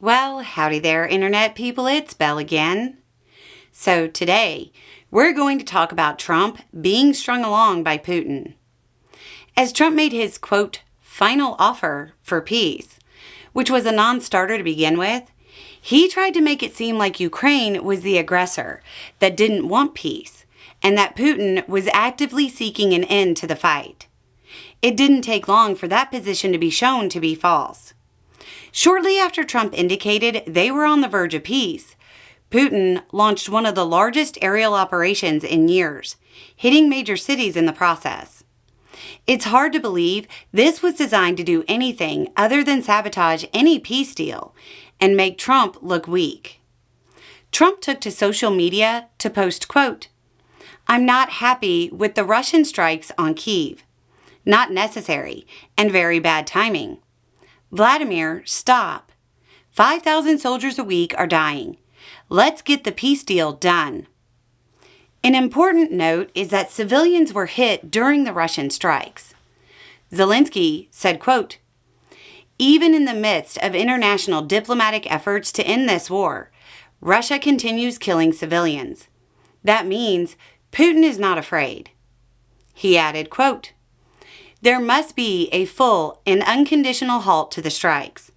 Well, howdy there, Internet people. It's Belle again. So today, we're going to talk about Trump being strung along by Putin. As Trump made his, quote, final offer for peace, which was a non-starter to begin with, he tried to make it seem like Ukraine was the aggressor that didn't want peace, and that Putin was actively seeking an end to the fight. It didn't take long for that position to be shown to be false. Shortly after Trump indicated they were on the verge of peace, Putin launched one of the largest aerial operations in years, hitting major cities in the process. It's hard to believe this was designed to do anything other than sabotage any peace deal and make Trump look weak. Trump took to social media to post, quote, "I'm not happy with the Russian strikes on Kyiv. Not necessary and very bad timing. Vladimir, stop. 5,000 soldiers a week are dying. Let's get the peace deal done." An important note is that civilians were hit during the Russian strikes. Zelensky said, quote, "Even in the midst of international diplomatic efforts to end this war, Russia continues killing civilians. That means Putin is not afraid." He added, quote, "There must be a full and unconditional halt to the strikes,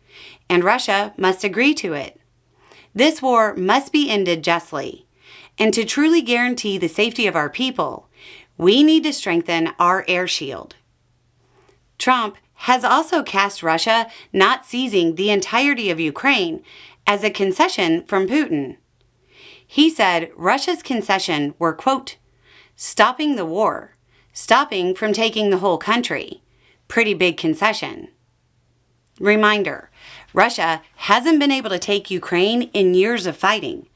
and Russia must agree to it. This war must be ended justly, and to truly guarantee the safety of our people, we need to strengthen our air shield." Trump has also cast Russia not seizing the entirety of Ukraine as a concession from Putin. He said Russia's concession were, quote, "stopping the war, stopping from taking the whole country. Pretty big concession." Reminder, Russia hasn't been able to take Ukraine in years of fighting.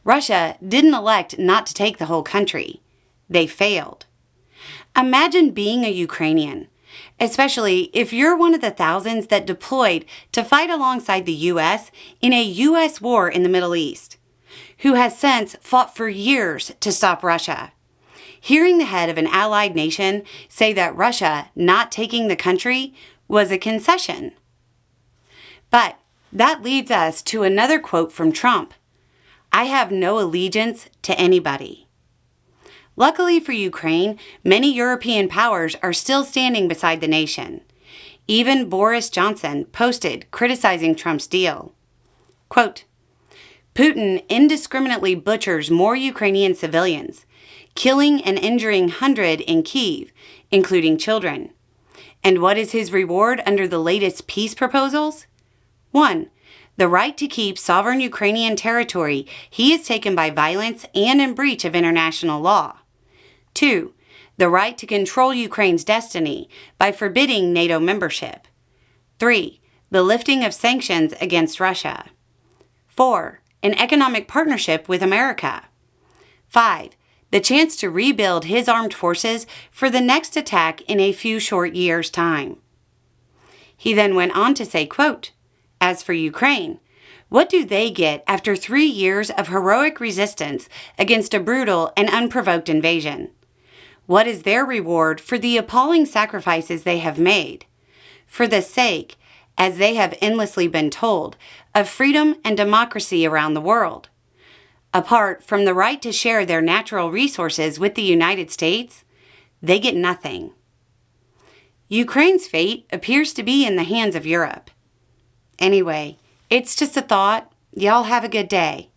Russia didn't elect not to take the whole country. They failed. Imagine being a Ukrainian, especially if you're one of the thousands that deployed to fight alongside the U.S. in a U.S. war in the Middle East, who has since fought for years to stop Russia. Hearing the head of an allied nation say that Russia not taking the country was a concession. But that leads us to another quote from Trump. "I have no allegiance to anybody." Luckily for Ukraine, many European powers are still standing beside the nation. Even Boris Johnson posted criticizing Trump's deal. Quote, "Putin indiscriminately butchers more Ukrainian civilians, killing and injuring hundreds in Kyiv, including children. And what is his reward under the latest peace proposals? 1. The right to keep sovereign Ukrainian territory he has taken by violence and in breach of international law. 2. The right to control Ukraine's destiny by forbidding NATO membership. 3. The lifting of sanctions against Russia. 4. An economic partnership with America. 5. The chance to rebuild his armed forces for the next attack in a few short years' time." He then went on to say, quote, "As for Ukraine, what do they get after 3 years of heroic resistance against a brutal and unprovoked invasion? What is their reward for the appalling sacrifices they have made? For the sake, as they have endlessly been told, of freedom and democracy around the world? Apart from the right to share their natural resources with the United States, they get nothing." Ukraine's fate appears to be in the hands of Europe. Anyway, it's just a thought. Y'all have a good day.